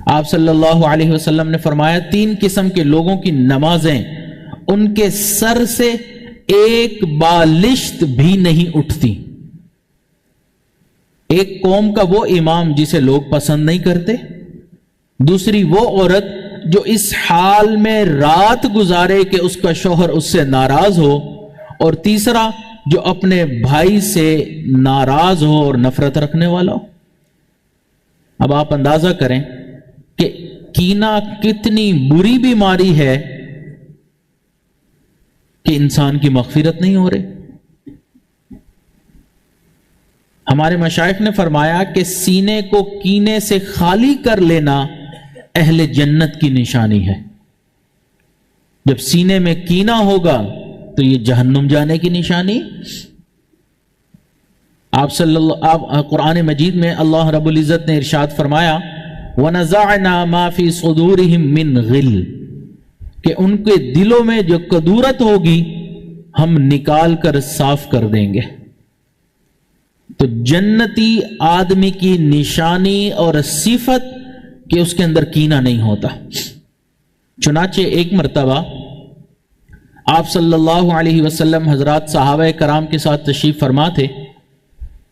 آپ صلی اللہ علیہ وسلم نے فرمایا 3 قسم کے لوگوں کی نمازیں ان کے سر سے ایک بالشت بھی نہیں اٹھتی. ایک قوم کا وہ امام جسے لوگ پسند نہیں کرتے، دوسری وہ عورت جو اس حال میں رات گزارے کہ اس کا شوہر اس سے ناراض ہو، اور تیسرا جو اپنے بھائی سے ناراض ہو اور نفرت رکھنے والا ہو. اب آپ اندازہ کریں کہ کینہ کتنی بری بیماری ہے کہ انسان کی مغفرت نہیں ہو رہی. ہمارے مشائخ نے فرمایا کہ سینے کو کینے سے خالی کر لینا اہل جنت کی نشانی ہے. جب سینے میں کینہ ہوگا تو یہ جہنم جانے کی نشانی. آپ قرآن مجید میں اللہ رب العزت نے ارشاد فرمایا وَنَزَعْنَا مَا فِي صُدُورِهِم مِّن غِلٍّ، کہ ان کے دلوں میں جو کدورت ہوگی ہم نکال کر صاف کر دیں گے. تو جنتی آدمی کی نشانی اور صفت کہ اس کے اندر کینہ نہیں ہوتا. چنانچہ ایک مرتبہ آپ صلی اللہ علیہ وسلم حضرات صحابہ کرام کے ساتھ تشریف فرما تھے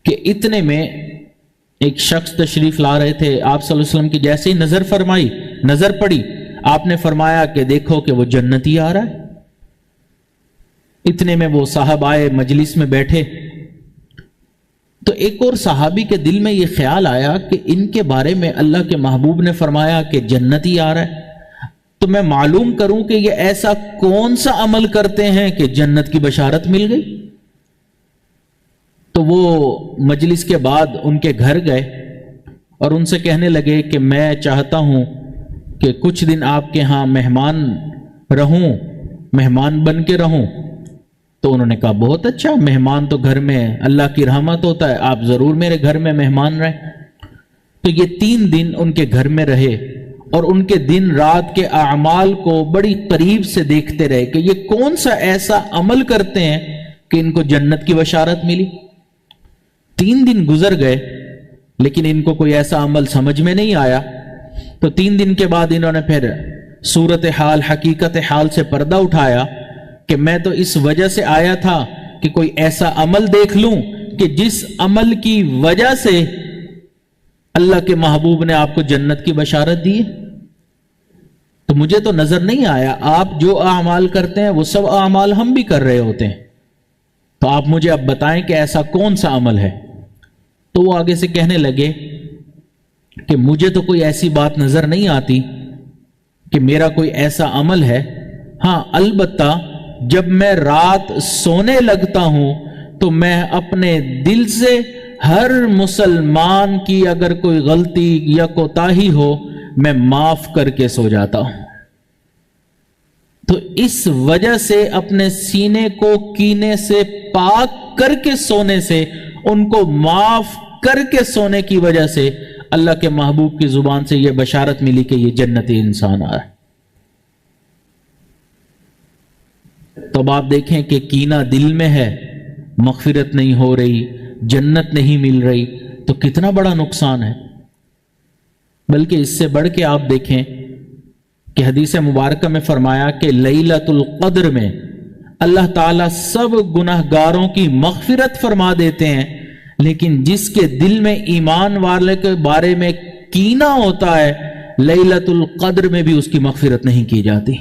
کہ اتنے میں ایک شخص تشریف لا رہے تھے. آپ صلی اللہ علیہ وسلم کی جیسے ہی نظر پڑی آپ نے فرمایا کہ دیکھو کہ وہ جنتی آ رہا ہے. اتنے میں وہ صاحب آئے، مجلس میں بیٹھے، تو ایک اور صحابی کے دل میں یہ خیال آیا کہ ان کے بارے میں اللہ کے محبوب نے فرمایا کہ جنتی آ رہا ہے، تو میں معلوم کروں کہ یہ ایسا کون سا عمل کرتے ہیں کہ جنت کی بشارت مل گئی. تو وہ مجلس کے بعد ان کے گھر گئے اور ان سے کہنے لگے کہ میں چاہتا ہوں کہ کچھ دن آپ کے ہاں مہمان بن کے رہوں. تو انہوں نے کہا بہت اچھا، مہمان تو گھر میں اللہ کی رحمت ہوتا ہے، آپ ضرور میرے گھر میں مہمان رہیں. تو یہ 3 دن ان کے گھر میں رہے اور ان کے دن رات کے اعمال کو بڑی قریب سے دیکھتے رہے کہ یہ کون سا ایسا عمل کرتے ہیں کہ ان کو جنت کی بشارت ملی. 3 دن گزر گئے لیکن ان کو کوئی ایسا عمل سمجھ میں نہیں آیا. تو 3 دن کے بعد انہوں نے پھر صورتحال حقیقت حال سے پردہ اٹھایا کہ میں تو اس وجہ سے آیا تھا کہ کوئی ایسا عمل دیکھ لوں کہ جس عمل کی وجہ سے اللہ کے محبوب نے آپ کو جنت کی بشارت دی. تو مجھے تو نظر نہیں آیا، آپ جو اعمال کرتے ہیں وہ سب اعمال ہم بھی کر رہے ہوتے ہیں، تو آپ مجھے اب بتائیں کہ ایسا کون سا عمل ہے. تو وہ آگے سے کہنے لگے کہ مجھے تو کوئی ایسی بات نظر نہیں آتی کہ میرا کوئی ایسا عمل ہے. ہاں البتہ جب میں رات سونے لگتا ہوں تو میں اپنے دل سے ہر مسلمان کی اگر کوئی غلطی یا کوتاہی ہو میں معاف کر کے سو جاتا ہوں. تو اس وجہ سے اپنے سینے کو کینے سے پاک کر کے سونے سے، ان کو معاف کر کے سونے کی وجہ سے اللہ کے محبوب کی زبان سے یہ بشارت ملی کہ یہ جنتی انسان آ ہے. تو اب آپ دیکھیں کہ کینہ دل میں ہے، مغفرت نہیں ہو رہی، جنت نہیں مل رہی، تو کتنا بڑا نقصان ہے. بلکہ اس سے بڑھ کے آپ دیکھیں کہ حدیث مبارکہ میں فرمایا کہ لیلۃ القدر میں اللہ تعالیٰ سب گناہگاروں کی مغفرت فرما دیتے ہیں، لیکن جس کے دل میں ایمان والے کے بارے میں کینہ ہوتا ہے لیلۃ القدر میں بھی اس کی مغفرت نہیں کی جاتی.